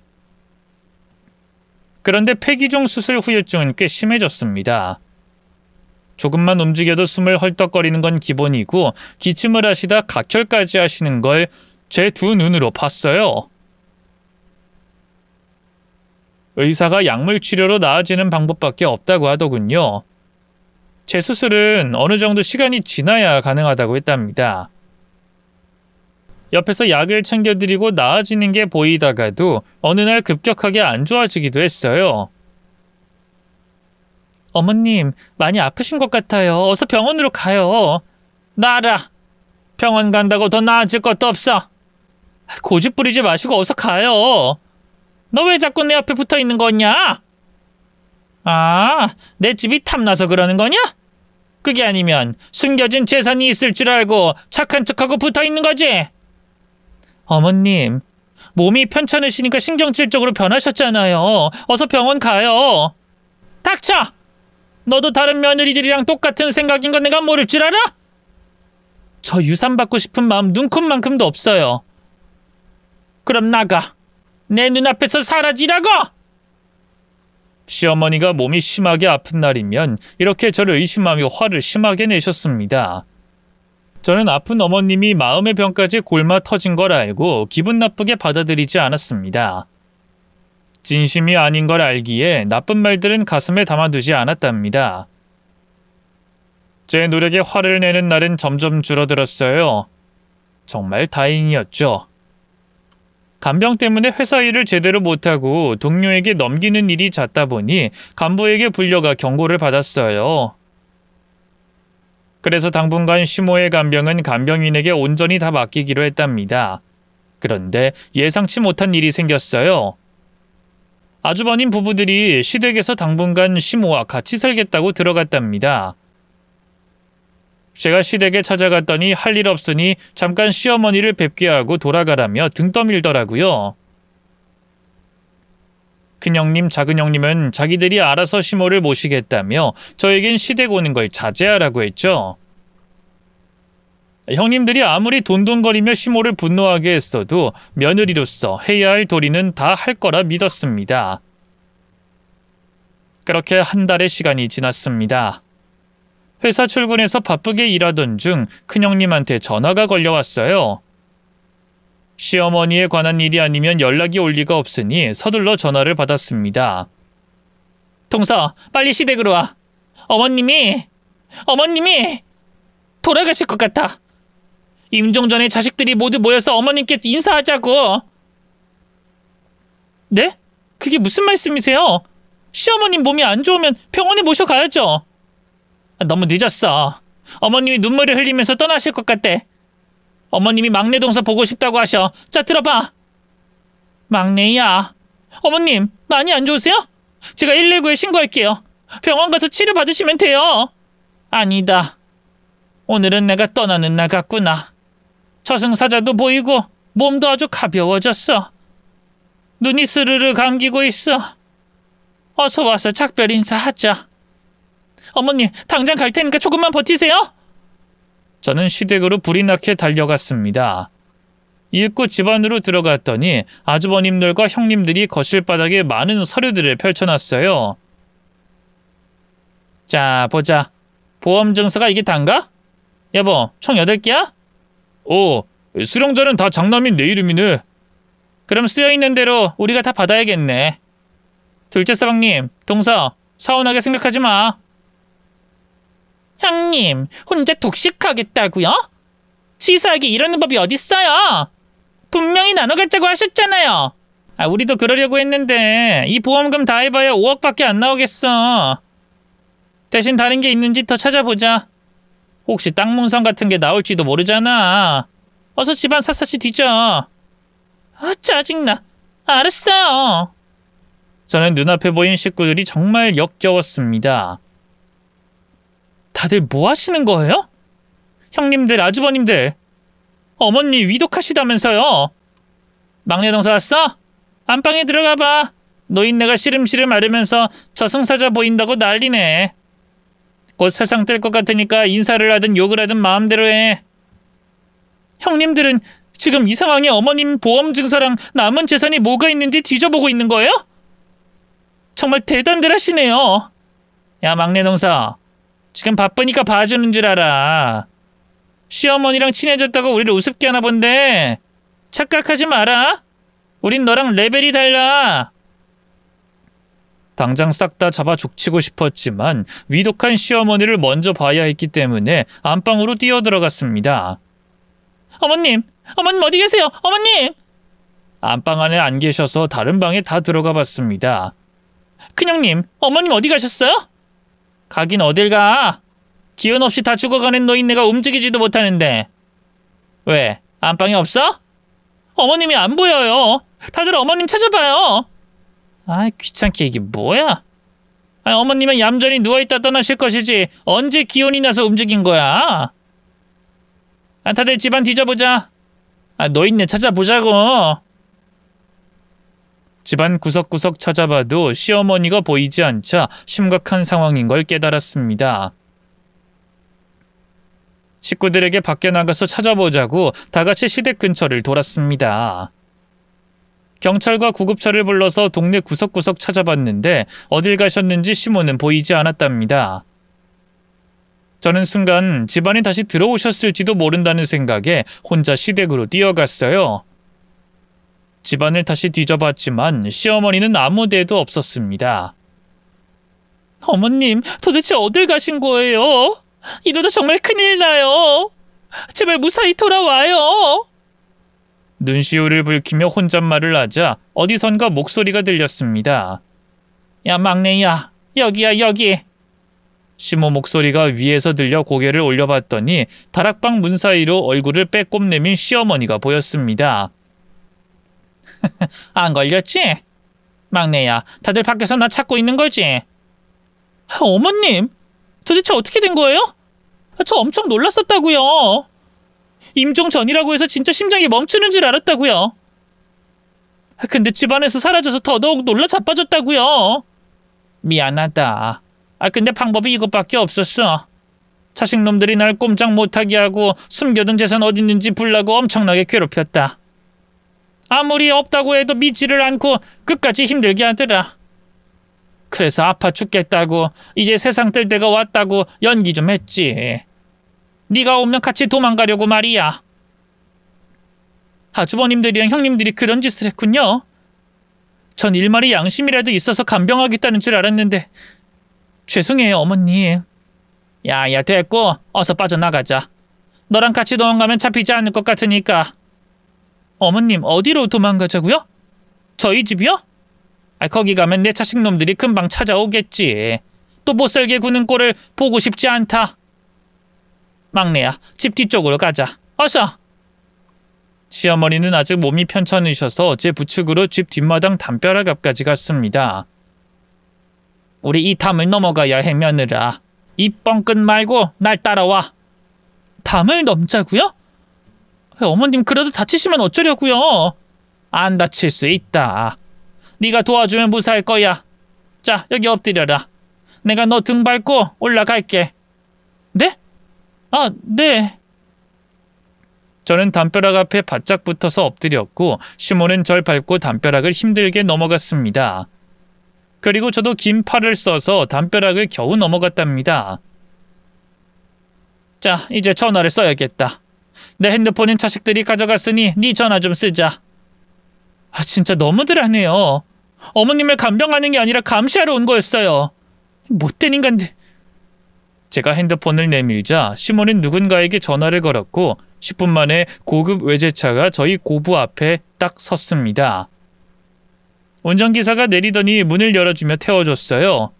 그런데 폐기종 수술 후유증은 꽤 심해졌습니다. 조금만 움직여도 숨을 헐떡거리는 건 기본이고 기침을 하시다 각혈까지 하시는 걸 제 두 눈으로 봤어요. 의사가 약물 치료로 나아지는 방법밖에 없다고 하더군요. 재수술은 어느 정도 시간이 지나야 가능하다고 했답니다. 옆에서 약을 챙겨드리고 나아지는 게 보이다가도 어느 날 급격하게 안 좋아지기도 했어요. 어머님, 많이 아프신 것 같아요. 어서 병원으로 가요. 나 알아. 병원 간다고 더 나아질 것도 없어. 고집 부리지 마시고 어서 가요. 너 왜 자꾸 내 옆에 붙어 있는 거냐? 아, 내 집이 탐나서 그러는 거냐? 그게 아니면 숨겨진 재산이 있을 줄 알고 착한 척하고 붙어 있는 거지? 어머님, 몸이 편찮으시니까 신경질적으로 변하셨잖아요. 어서 병원 가요. 닥쳐! 너도 다른 며느리들이랑 똑같은 생각인 건 내가 모를 줄 알아? 저 유산받고 싶은 마음 눈꼽만큼도 없어요. 그럼 나가. 내 눈앞에서 사라지라고! 시어머니가 몸이 심하게 아픈 날이면 이렇게 저를 의심하며 화를 심하게 내셨습니다. 저는 아픈 어머님이 마음의 병까지 골마 터진 걸 알고 기분 나쁘게 받아들이지 않았습니다. 진심이 아닌 걸 알기에 나쁜 말들은 가슴에 담아두지 않았답니다. 제 노력에 화를 내는 날은 점점 줄어들었어요. 정말 다행이었죠. 간병 때문에 회사 일을 제대로 못하고 동료에게 넘기는 일이 잦다 보니 간부에게 불려가 경고를 받았어요. 그래서 당분간 시모의 간병은 간병인에게 온전히 다 맡기기로 했답니다. 그런데 예상치 못한 일이 생겼어요. 아주버님 부부들이 시댁에서 당분간 시모와 같이 살겠다고 들어갔답니다. 제가 시댁에 찾아갔더니 할 일 없으니 잠깐 시어머니를 뵙게 하고 돌아가라며 등 떠밀더라고요. 큰형님, 작은형님은 자기들이 알아서 시모를 모시겠다며 저에겐 시댁 오는 걸 자제하라고 했죠. 형님들이 아무리 돈돈거리며 시모를 분노하게 했어도 며느리로서 해야 할 도리는 다 할 거라 믿었습니다. 그렇게 한 달의 시간이 지났습니다. 회사 출근해서 바쁘게 일하던 중 큰형님한테 전화가 걸려왔어요. 시어머니에 관한 일이 아니면 연락이 올 리가 없으니 서둘러 전화를 받았습니다. 동서, 빨리 시댁으로 와. 어머님이 돌아가실 것 같아. 임종전에 자식들이 모두 모여서 어머님께 인사하자고. 네? 그게 무슨 말씀이세요? 시어머님 몸이 안 좋으면 병원에 모셔가야죠. 너무 늦었어. 어머님이 눈물을 흘리면서 떠나실 것 같대. 어머님이 막내 동서 보고 싶다고 하셔. 자, 들어봐. 막내야. 어머님, 많이 안 좋으세요? 제가 119에 신고할게요. 병원 가서 치료 받으시면 돼요. 아니다. 오늘은 내가 떠나는 날 같구나. 저승사자도 보이고 몸도 아주 가벼워졌어. 눈이 스르르 감기고 있어. 어서 와서 작별 인사하자. 어머님, 당장 갈 테니까 조금만 버티세요. 저는 시댁으로 불이 나게 달려갔습니다. 읽고 집 안으로 들어갔더니 아주버님들과 형님들이 거실 바닥에 많은 서류들을 펼쳐놨어요. 자, 보자. 보험 증서가 이게 단가? 여보, 총 8개야? 수령자는 다 장남인 내 이름이네. 그럼 쓰여있는 대로 우리가 다 받아야겠네. 둘째 서방님, 동서, 서운하게 생각하지 마. 형님, 혼자 독식하겠다고요? 치사하게 이러는 법이 어딨어요? 분명히 나눠 갖자고 하셨잖아요. 우리도 그러려고 했는데 이 보험금 다 해봐야 5억밖에 안 나오겠어. 대신 다른 게 있는지 더 찾아보자. 혹시 땅 문서 같은 게 나올지도 모르잖아. 어서 집안 샅샅이 뒤져. 짜증나. 알았어요. 저는 눈앞에 보인 식구들이 정말 역겨웠습니다. 다들 뭐 하시는 거예요? 형님들, 아주버님들. 어머니 위독하시다면서요. 막내 동서 왔어? 안방에 들어가 봐. 노인네가 시름시름 앓으면서 저승사자 보인다고 난리네. 곧 세상 뗄 것 같으니까 인사를 하든 욕을 하든 마음대로 해. 형님들은 지금 이 상황에 어머님 보험 증서랑 남은 재산이 뭐가 있는지 뒤져보고 있는 거예요? 정말 대단들 하시네요. 야, 막내 동서. 지금 바쁘니까 봐주는 줄 알아. 시어머니랑 친해졌다고 우리를 우습게 하나 본데 착각하지 마라. 우린 너랑 레벨이 달라. 당장 싹 다 잡아 족치고 싶었지만 위독한 시어머니를 먼저 봐야 했기 때문에 안방으로 뛰어들어갔습니다. 어머님! 어머님 어디 계세요? 어머님! 안방 안에 안 계셔서 다른 방에 다 들어가 봤습니다. 큰형님, 어머님 어디 가셨어요? 가긴 어딜 가? 기운 없이 다 죽어가는 노인네가 움직이지도 못하는데. 왜? 안방에 없어? 어머님이 안 보여요. 다들 어머님 찾아봐요. 아이 귀찮게 이게 뭐야? 어머님은 얌전히 누워있다 떠나실 것이지 언제 기운이 나서 움직인 거야? 다들 집안 뒤져보자. 노인네 찾아보자고. 집안 구석구석 찾아봐도 시어머니가 보이지 않자 심각한 상황인 걸 깨달았습니다. 식구들에게 밖에 나가서 찾아보자고 다 같이 시댁 근처를 돌았습니다. 경찰과 구급차를 불러서 동네 구석구석 찾아봤는데 어딜 가셨는지 시모는 보이지 않았답니다. 저는 순간 집안에 다시 들어오셨을지도 모른다는 생각에 혼자 시댁으로 뛰어갔어요. 집안을 다시 뒤져봤지만 시어머니는 아무 데도 없었습니다. 어머님, 도대체 어딜 가신 거예요? 이러다 정말 큰일 나요. 제발 무사히 돌아와요. 눈시울을 붉히며 혼잣말을 하자 어디선가 목소리가 들렸습니다. 야 막내야, 여기야 여기. 시모 목소리가 위에서 들려 고개를 올려봤더니 다락방 문 사이로 얼굴을 빼꼼 내민 시어머니가 보였습니다. 안 걸렸지? 막내야, 다들 밖에서 나 찾고 있는 거지? 어머님, 도대체 어떻게 된 거예요? 저 엄청 놀랐었다고요. 임종 전이라고 해서 진짜 심장이 멈추는 줄 알았다고요. 근데 집안에서 사라져서 더더욱 놀라 자빠졌다고요. 미안하다. 근데 방법이 이것밖에 없었어. 자식놈들이 날 꼼짝 못하게 하고 숨겨둔 재산 어디 있는지 불라고 엄청나게 괴롭혔다. 아무리 없다고 해도 믿지를 않고 끝까지 힘들게 하더라. 그래서 아파 죽겠다고 이제 세상 뜰 때가 왔다고 연기 좀 했지. 네가 오면 같이 도망가려고 말이야. 아주버님들이랑 형님들이 그런 짓을 했군요. 전 일말의 양심이라도 있어서 간병하겠다는 줄 알았는데 죄송해요 어머님. 야야 됐고 어서 빠져나가자. 너랑 같이 도망가면 잡히지 않을 것 같으니까. 어머님 어디로 도망가자고요? 저희 집이요? 거기 가면 내 자식놈들이 금방 찾아오겠지. 또 못살게 구는 꼴을 보고 싶지 않다. 막내야, 집 뒤쪽으로 가자. 어서. 시어머니는 아직 몸이 편찮으셔서 제 부축으로 집 뒷마당 담벼락 앞까지 갔습니다. 우리 이 담을 넘어가야 해 며느라. 이 뻥끗 말고 날 따라와. 담을 넘자고요? 어머님 그래도 다치시면 어쩌려고요? 안 다칠 수 있다. 네가 도와주면 무사할 거야. 자, 여기 엎드려라. 내가 너 등 밟고 올라갈게. 네? 네. 저는 담벼락 앞에 바짝 붙어서 엎드렸고 시모는 절 밟고 담벼락을 힘들게 넘어갔습니다. 그리고 저도 긴 팔을 써서 담벼락을 겨우 넘어갔답니다. 자, 이제 전화를 써야겠다. 내 핸드폰은 자식들이 가져갔으니 네 전화 좀 쓰자. 진짜 너무들 하네요. 어머님을 간병하는 게 아니라 감시하러 온 거였어요. 못된 인간들. 제가 핸드폰을 내밀자 시모는 누군가에게 전화를 걸었고 10분 만에 고급 외제차가 저희 고부 앞에 딱 섰습니다. 운전기사가 내리더니 문을 열어주며 태워줬어요.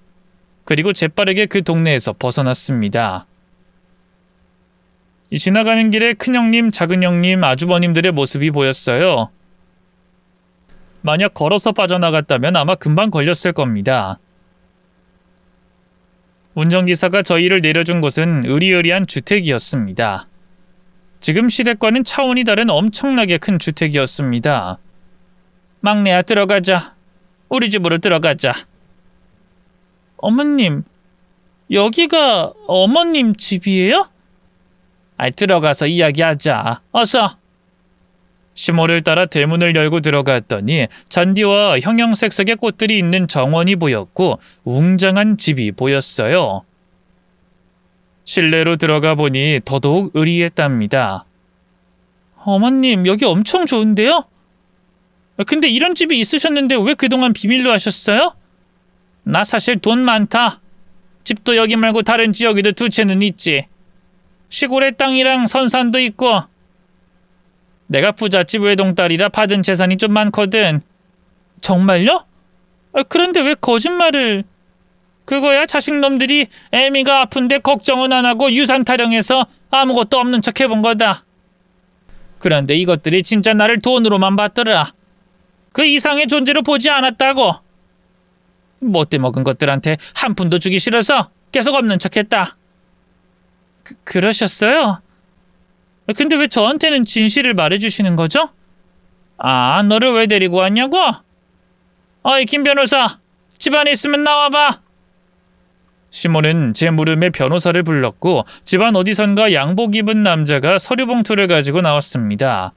그리고 재빠르게 그 동네에서 벗어났습니다. 지나가는 길에 큰형님, 작은형님, 아주버님들의 모습이 보였어요. 만약 걸어서 빠져나갔다면 아마 금방 걸렸을 겁니다. 운전기사가 저희를 내려준 곳은 으리으리한 주택이었습니다. 지금 시댁과는 차원이 다른 엄청나게 큰 주택이었습니다. 막내야 들어가자. 우리 집으로 들어가자. 어머님, 여기가 어머님 집이에요? 들어가서 이야기하자. 어서. 시모를 따라 대문을 열고 들어갔더니 잔디와 형형색색의 꽃들이 있는 정원이 보였고 웅장한 집이 보였어요. 실내로 들어가 보니 더더욱 의리했답니다. 어머님, 여기 엄청 좋은데요? 근데 이런 집이 있으셨는데 왜 그동안 비밀로 하셨어요? 나 사실 돈 많다. 집도 여기 말고 다른 지역에도 2채는 있지. 시골에 땅이랑 선산도 있고. 내가 부잣집 외동딸이라 받은 재산이 좀 많거든. 정말요? 그런데 왜 거짓말을... 그거야 자식놈들이 애미가 아픈데 걱정은 안 하고 유산 타령해서 아무것도 없는 척 해본 거다. 그런데 이것들이 진짜 나를 돈으로만 봤더라. 그 이상의 존재로 보지 않았다고. 못돼 먹은 것들한테 한 푼도 주기 싫어서 계속 없는 척했다. 그러셨어요? 근데 왜 저한테는 진실을 말해주시는 거죠? 아, 너를 왜 데리고 왔냐고? 어이, 김 변호사, 집안에 있으면 나와봐. 시몬은 제 물음에 변호사를 불렀고 집안 어디선가 양복 입은 남자가 서류 봉투를 가지고 나왔습니다.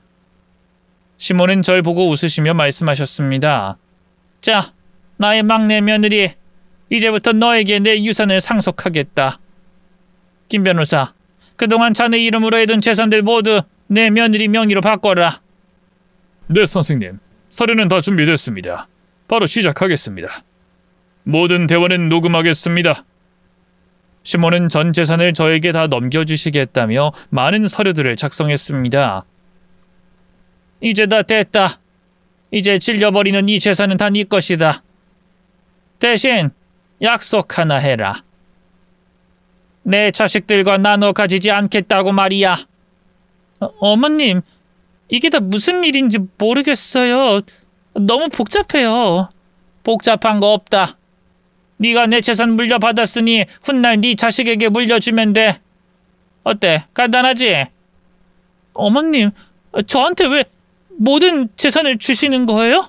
시몬은 절 보고 웃으시며 말씀하셨습니다. 자, 나의 막내 며느리, 이제부터 너에게 내 유산을 상속하겠다. 김 변호사, 그동안 자네 이름으로 해둔 재산들 모두 내 며느리 명의로 바꿔라. 네, 선생님. 서류는 다 준비됐습니다. 바로 시작하겠습니다. 모든 대화는 녹음하겠습니다. 시몬은 전 재산을 저에게 다 넘겨주시겠다며 많은 서류들을 작성했습니다. 이제 다 됐다. 이제 질려버리는 이 재산은 다 네 것이다. 대신 약속 하나 해라. 내 자식들과 나눠 가지지 않겠다고 말이야. 어머님, 이게 다 무슨 일인지 모르겠어요. 너무 복잡해요. 복잡한 거 없다. 네가 내 재산 물려받았으니 훗날 네 자식에게 물려주면 돼. 어때? 간단하지? 어머님, 저한테 왜 모든 재산을 주시는 거예요?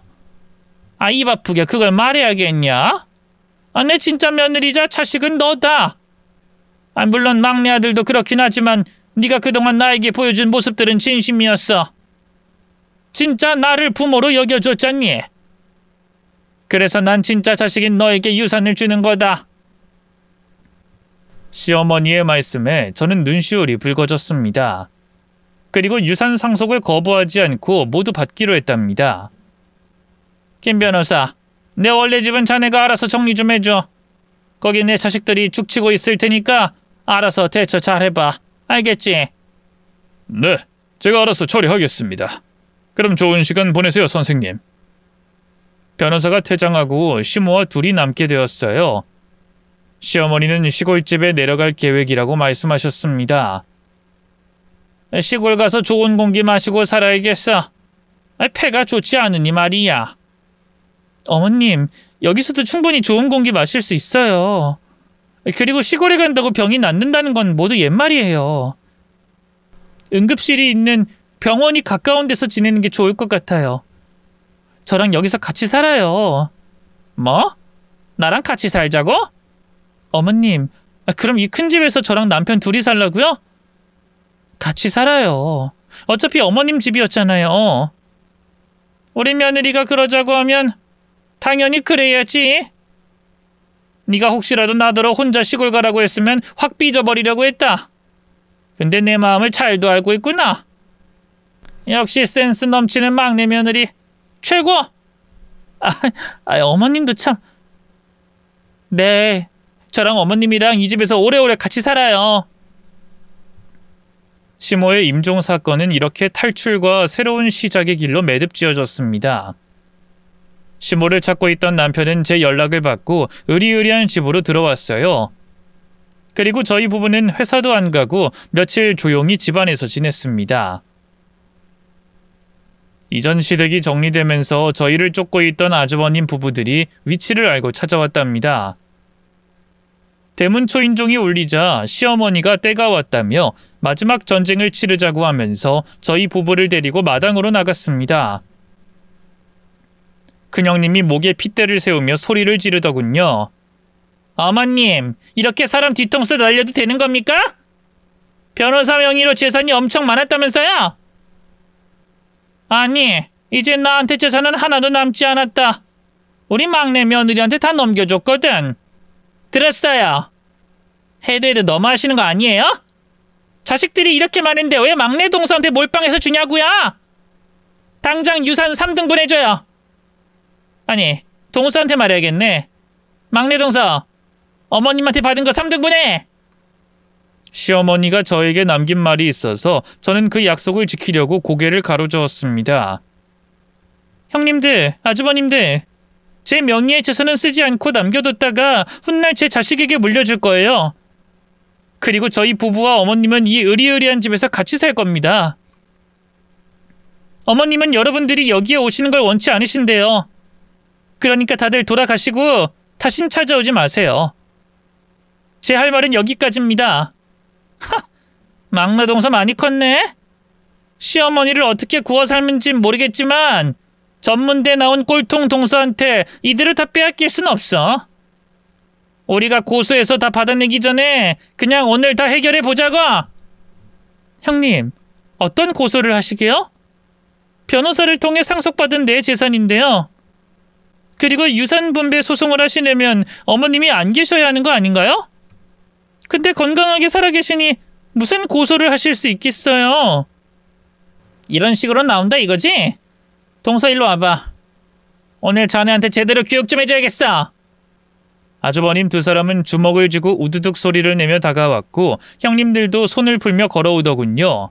아, 입 아프게 그걸 말해야겠냐? 아, 내 진짜 며느리자 자식은 너다. 아, 물론 막내 아들도 그렇긴 하지만 네가 그동안 나에게 보여준 모습들은 진심이었어. 진짜 나를 부모로 여겨줬잖니. 그래서 난 진짜 자식인 너에게 유산을 주는 거다. 시어머니의 말씀에 저는 눈시울이 붉어졌습니다. 그리고 유산 상속을 거부하지 않고 모두 받기로 했답니다. 김 변호사, 내 원래 집은 자네가 알아서 정리 좀 해줘. 거기 내 자식들이 죽치고 있을 테니까 알아서 대처 잘해봐. 알겠지? 네, 제가 알아서 처리하겠습니다. 그럼 좋은 시간 보내세요, 선생님. 변호사가 퇴장하고 시모와 둘이 남게 되었어요. 시어머니는 시골집에 내려갈 계획이라고 말씀하셨습니다. 시골 가서 좋은 공기 마시고 살아야겠어. 폐가 좋지 않으니 말이야. 어머님, 여기서도 충분히 좋은 공기 마실 수 있어요. 그리고 시골에 간다고 병이 낫는다는 건 모두 옛말이에요. 응급실이 있는 병원이 가까운 데서 지내는 게 좋을 것 같아요. 저랑 여기서 같이 살아요. 뭐? 나랑 같이 살자고? 어머님, 그럼 이 큰 집에서 저랑 남편 둘이 살라고요? 같이 살아요. 어차피 어머님 집이었잖아요. 우리 며느리가 그러자고 하면 당연히 그래야지. 네가 혹시라도 나더러 혼자 시골 가라고 했으면 확 삐져버리려고 했다. 근데 내 마음을 잘도 알고 있구나. 역시 센스 넘치는 막내 며느리 최고. 어머님도 참. 네, 저랑 어머님이랑 이 집에서 오래오래 같이 살아요. 시모의 임종 사건은 이렇게 탈출과 새로운 시작의 길로 매듭지어졌습니다. 시모를 찾고 있던 남편은 제 연락을 받고 의리의리한 집으로 들어왔어요. 그리고 저희 부부는 회사도 안 가고 며칠 조용히 집안에서 지냈습니다. 이전 시댁이 정리되면서 저희를 쫓고 있던 아주버님 부부들이 위치를 알고 찾아왔답니다. 대문 초인종이 울리자 시어머니가 때가 왔다며 마지막 전쟁을 치르자고 하면서 저희 부부를 데리고 마당으로 나갔습니다. 큰형님이 목에 핏대를 세우며 소리를 지르더군요. 어머님, 이렇게 사람 뒤통수 날려도 되는 겁니까? 변호사 명의로 재산이 엄청 많았다면서요? 아니, 이제 나한테 재산은 하나도 남지 않았다. 우리 막내 며느리한테 다 넘겨줬거든. 들었어요. 해도 너무하시는 거 아니에요? 자식들이 이렇게 많은데 왜 막내 동서한테 몰빵해서 주냐고요? 당장 유산 3등분 해줘요. 아니, 동서한테 말해야겠네. 막내 동서, 어머님한테 받은 거 3등분해! 시어머니가 저에게 남긴 말이 있어서 저는 그 약속을 지키려고 고개를 가로저었습니다. 형님들, 아주버님들, 제 명의의 재산은 쓰지 않고 남겨뒀다가 훗날 제 자식에게 물려줄 거예요. 그리고 저희 부부와 어머님은 이 으리으리한 집에서 같이 살 겁니다. 어머님은 여러분들이 여기에 오시는 걸 원치 않으신대요. 그러니까 다들 돌아가시고 다신 찾아오지 마세요. 제 할 말은 여기까지입니다. 하! 막내 동서 많이 컸네? 시어머니를 어떻게 구워 삶은진 모르겠지만 전문대 나온 꼴통 동서한테 이대로 다 빼앗길 순 없어. 우리가 고소해서 다 받아내기 전에 그냥 오늘 다 해결해 보자고. 형님, 어떤 고소를 하시게요? 변호사를 통해 상속받은 내 재산인데요. 그리고 유산 분배 소송을 하시려면 어머님이 안 계셔야 하는 거 아닌가요? 근데 건강하게 살아계시니 무슨 고소를 하실 수 있겠어요? 이런 식으로 나온다 이거지? 동서 일로 와봐. 오늘 자네한테 제대로 교육 좀 해줘야겠어. 아주버님 두 사람은 주먹을 쥐고 우두둑 소리를 내며 다가왔고 형님들도 손을 풀며 걸어오더군요.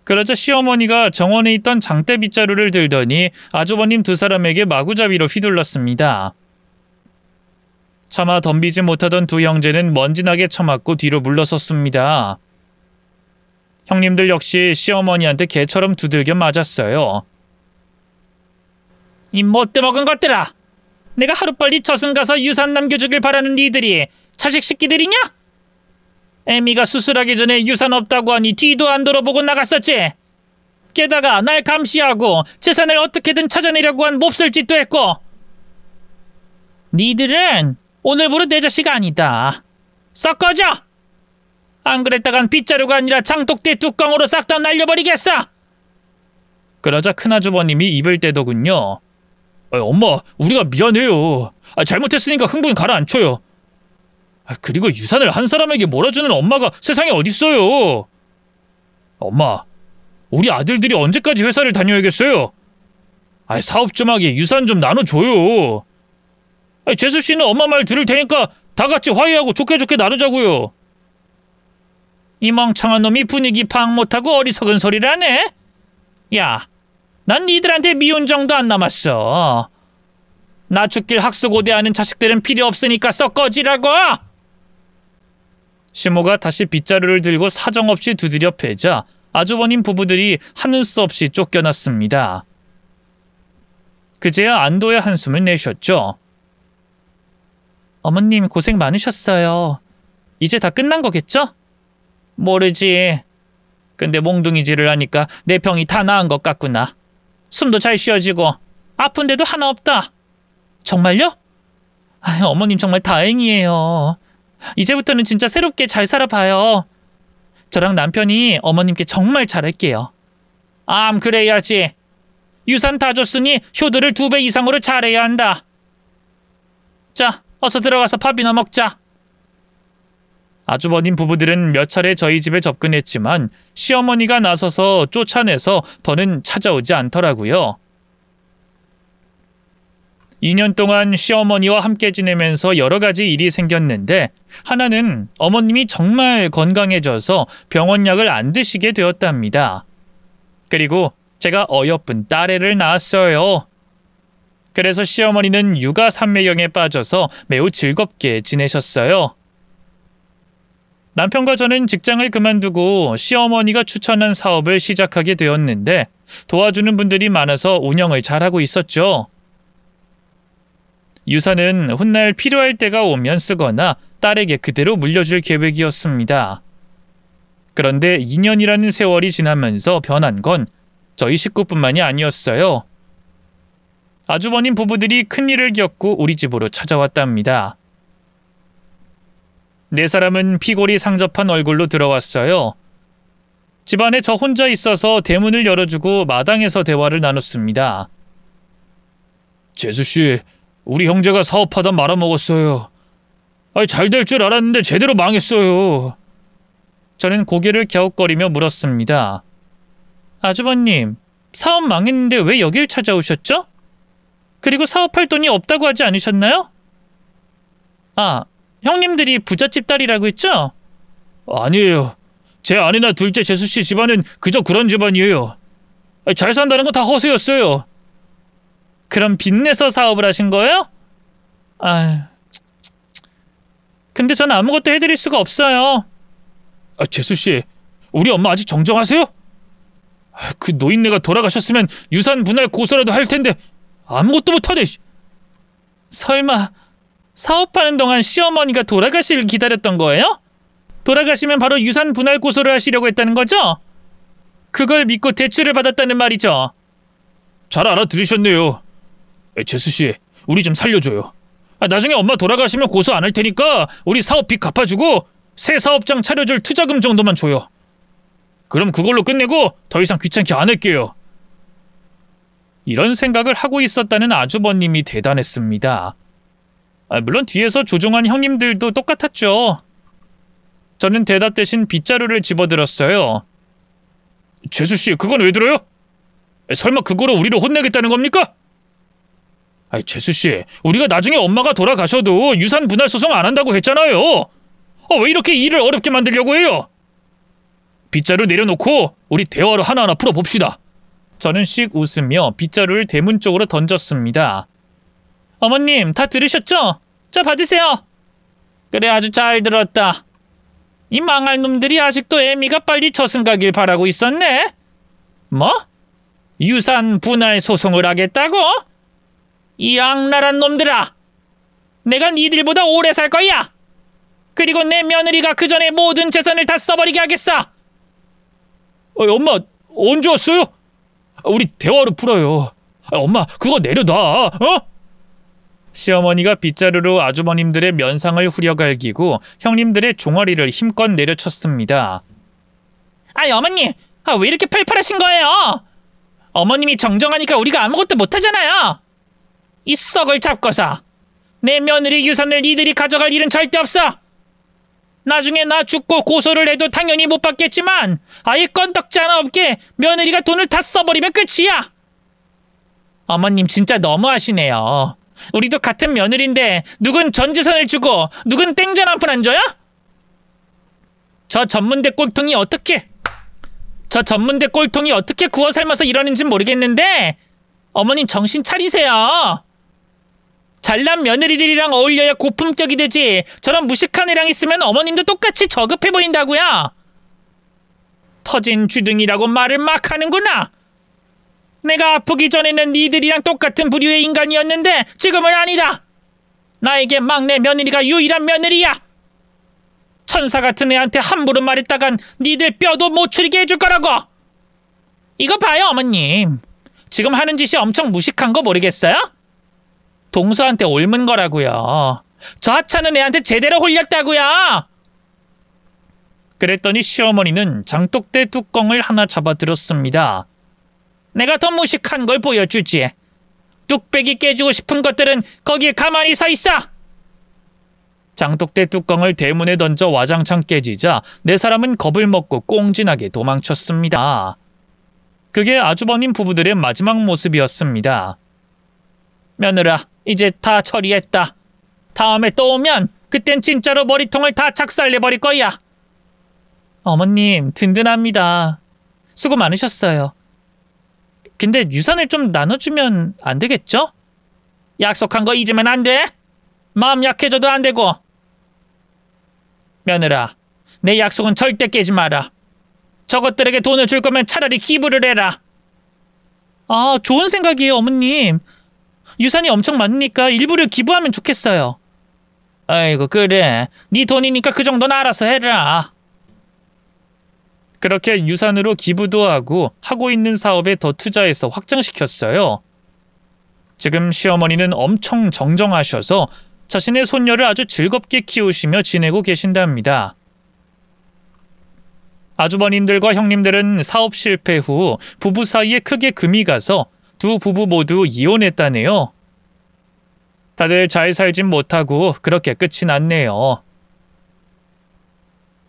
그러자 시어머니가 정원에 있던 장대 빗자루를 들더니 아주버님 두 사람에게 마구잡이로 휘둘렀습니다. 차마 덤비지 못하던 두 형제는 먼지나게 처맞고 뒤로 물러섰습니다. 형님들 역시 시어머니한테 개처럼 두들겨 맞았어요. 이 못돼 먹은 것들아! 내가 하루빨리 저승 가서 유산 남겨주길 바라는 니들이 자식 새끼들이냐? 애미가 수술하기 전에 유산 없다고 하니 뒤도 안 돌아보고 나갔었지. 게다가 날 감시하고 재산을 어떻게든 찾아내려고 한 몹쓸 짓도 했고. 니들은 오늘부로 내 자식 아니다. 썩 꺼져! 안 그랬다간 빗자루가 아니라 장독대 뚜껑으로 싹 다 날려버리겠어! 그러자 큰아주버님이 입을 떼더군요. 엄마, 우리가 미안해요. 잘못했으니까 흥분 가라앉혀요. 그리고 유산을 한 사람에게 몰아주는 엄마가 세상에 어딨어요. 엄마, 우리 아들들이 언제까지 회사를 다녀야겠어요? 사업 좀 하게 유산 좀 나눠줘요. 재수씨는 엄마 말 들을 테니까 다 같이 화해하고 좋게 나누자고요. 이 멍청한 놈이 분위기 파악 못하고 어리석은 소리를 하네? 야, 난 니들한테 미운 정도 안 남았어. 나 죽길 학수고대하는 자식들은 필요 없으니까 썩 꺼지라고! 시모가 다시 빗자루를 들고 사정없이 두드려 패자 아주버님 부부들이 하는 수 없이 쫓겨났습니다. 그제야 안도의 한숨을 내셨죠. 어머님 고생 많으셨어요. 이제 다 끝난 거겠죠? 모르지. 근데 몽둥이질을 하니까 내 병이 다 나은 것 같구나. 숨도 잘 쉬어지고 아픈데도 하나 없다. 정말요? 어머님 정말 다행이에요. 이제부터는 진짜 새롭게 잘 살아봐요. 저랑 남편이 어머님께 정말 잘할게요. 그래야지. 유산 다 줬으니 효도를 2배 이상으로 잘해야 한다. 자, 어서 들어가서 밥이나 먹자. 아주버님 부부들은 몇 차례 저희 집에 접근했지만 시어머니가 나서서 쫓아내서 더는 찾아오지 않더라고요. 2년 동안 시어머니와 함께 지내면서 여러 가지 일이 생겼는데 하나는 어머님이 정말 건강해져서 병원약을 안 드시게 되었답니다. 그리고 제가 어여쁜 딸애를 낳았어요. 그래서 시어머니는 육아 삼매경에 빠져서 매우 즐겁게 지내셨어요. 남편과 저는 직장을 그만두고 시어머니가 추천한 사업을 시작하게 되었는데 도와주는 분들이 많아서 운영을 잘하고 있었죠. 유산은 훗날 필요할 때가 오면 쓰거나 딸에게 그대로 물려줄 계획이었습니다. 그런데 2년이라는 세월이 지나면서 변한 건 저희 식구뿐만이 아니었어요. 아주버님 부부들이 큰일을 겪고 우리 집으로 찾아왔답니다. 네 사람은 피골이 상접한 얼굴로 들어왔어요. 집안에 저 혼자 있어서 대문을 열어주고 마당에서 대화를 나눴습니다. 재수씨, 우리 형제가 사업하다 말아먹었어요. 잘 될 줄 알았는데 제대로 망했어요. 저는 고개를 갸웃거리며 물었습니다. 아주버님, 사업 망했는데 왜 여길 찾아오셨죠? 그리고 사업할 돈이 없다고 하지 않으셨나요? 아, 형님들이 부잣집 딸이라고 했죠? 아니에요. 제 아내나 둘째 재수씨 집안은 그저 그런 집안이에요. 잘 산다는 건 다 허세였어요. 그럼 빚내서 사업을 하신 거예요? 아, 근데 전 아무것도 해드릴 수가 없어요. 재수씨, 우리 엄마 아직 정정하세요? 그 노인네가 돌아가셨으면 유산 분할 고소라도 할 텐데 아무것도 못하네. 설마 사업하는 동안 시어머니가 돌아가시길 기다렸던 거예요? 돌아가시면 바로 유산 분할 고소를 하시려고 했다는 거죠? 그걸 믿고 대출을 받았다는 말이죠? 잘 알아들으셨네요. 재수씨, 우리 좀 살려줘요. 나중에 엄마 돌아가시면 고소 안 할 테니까 우리 사업 빚 갚아주고 새 사업장 차려줄 투자금 정도만 줘요. 그럼 그걸로 끝내고 더 이상 귀찮게 안 할게요. 이런 생각을 하고 있었다는 아주버님이 대단했습니다. 물론 뒤에서 조종한 형님들도 똑같았죠. 저는 대답 대신 빗자루를 집어들었어요. 재수씨, 그건 왜 들어요? 설마 그거로 우리를 혼내겠다는 겁니까? 재수씨, 우리가 나중에 엄마가 돌아가셔도 유산 분할 소송 안 한다고 했잖아요. 왜 이렇게 일을 어렵게 만들려고 해요? 빗자루 내려놓고 우리 대화로 하나하나 풀어봅시다. 저는 씩 웃으며 빗자루를 대문 쪽으로 던졌습니다. 어머님, 다 들으셨죠? 자, 받으세요. 그래, 아주 잘 들었다. 이 망할 놈들이 아직도 애미가 빨리 저승가길 바라고 있었네. 뭐? 유산 분할 소송을 하겠다고? 이 악랄한 놈들아! 내가 니들보다 오래 살 거야! 그리고 내 며느리가 그 전에 모든 재산을 다 써버리게 하겠어! 엄마, 언제 왔어요? 우리 대화로 풀어요. 엄마, 그거 내려놔, 어? 시어머니가 빗자루로 아주버님들의 면상을 후려갈기고 형님들의 종아리를 힘껏 내려쳤습니다. 어머니, 왜 이렇게 팔팔하신 거예요? 어머님이 정정하니까 우리가 아무것도 못하잖아요. 이 썩을 잡고서 내 며느리 유산을 니들이 가져갈 일은 절대 없어. 나중에 나 죽고 고소를 해도 당연히 못 받겠지만 아예 건덕지 하나 없게 며느리가 돈을 다 써버리면 끝이야. 어머님 진짜 너무하시네요. 우리도 같은 며느리인데 누군 전 재산을 주고 누군 땡전 한 푼 안 줘요? 저 전문대 꼴통이 어떻게 구워 삶아서 이러는진 모르겠는데 어머님 정신 차리세요. 잘난 며느리들이랑 어울려야 고품격이 되지 저런 무식한 애랑 있으면 어머님도 똑같이 저급해 보인다고요. 터진 주둥이라고 말을 막 하는구나. 내가 아프기 전에는 니들이랑 똑같은 부류의 인간이었는데 지금은 아니다. 나에게 막내 며느리가 유일한 며느리야. 천사 같은 애한테 함부로 말했다간 니들 뼈도 못 추리게 해줄 거라고. 이거 봐요 어머님. 지금 하는 짓이 엄청 무식한 거 모르겠어요? 동서한테 옮은 거라고요. 저 하찮은 애한테 제대로 홀렸다고요. 그랬더니 시어머니는 장독대 뚜껑을 하나 잡아들었습니다. 내가 더 무식한 걸 보여주지. 뚝배기 깨주고 싶은 것들은 거기에 가만히 서 있어. 장독대 뚜껑을 대문에 던져 와장창 깨지자 네 사람은 겁을 먹고 꽁진하게 도망쳤습니다. 그게 아주버님 부부들의 마지막 모습이었습니다. 며느라, 이제 다 처리했다. 다음에 또 오면 그땐 진짜로 머리통을 다 작살내버릴 거야. 어머님, 든든합니다. 수고 많으셨어요. 근데 유산을 좀 나눠주면 안 되겠죠? 약속한 거 잊으면 안 돼? 마음 약해져도 안 되고. 며느라, 내 약속은 절대 깨지 마라. 저것들에게 돈을 줄 거면 차라리 기부를 해라. 좋은 생각이에요, 어머님. 유산이 엄청 많으니까 일부를 기부하면 좋겠어요. 아이고, 그래. 네 돈이니까 그 정도는 알아서 해라. 그렇게 유산으로 기부도 하고 있는 사업에 더 투자해서 확장시켰어요. 지금 시어머니는 엄청 정정하셔서 자신의 손녀를 아주 즐겁게 키우시며 지내고 계신답니다. 아주버님들과 형님들은 사업 실패 후 부부 사이에 크게 금이 가서 두 부부 모두 이혼했다네요. 다들 잘 살진 못하고 그렇게 끝이 났네요.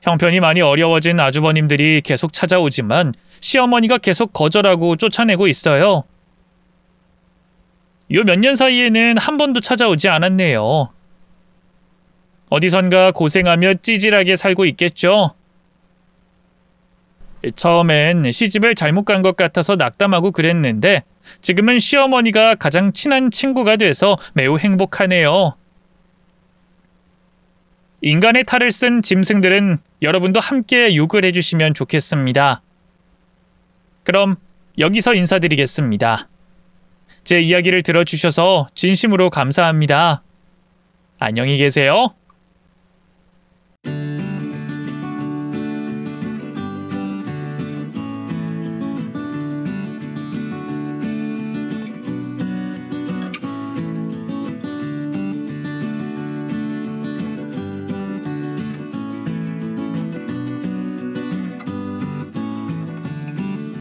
형편이 많이 어려워진 아주버님들이 계속 찾아오지만 시어머니가 계속 거절하고 쫓아내고 있어요. 요 몇 년 사이에는 한 번도 찾아오지 않았네요. 어디선가 고생하며 찌질하게 살고 있겠죠. 처음엔 시집을 잘못 간 것 같아서 낙담하고 그랬는데 지금은 시어머니가 가장 친한 친구가 돼서 매우 행복하네요. 인간의 탈을 쓴 짐승들은 여러분도 함께 욕을 해주시면 좋겠습니다. 그럼 여기서 인사드리겠습니다. 제 이야기를 들어주셔서 진심으로 감사합니다. 안녕히 계세요.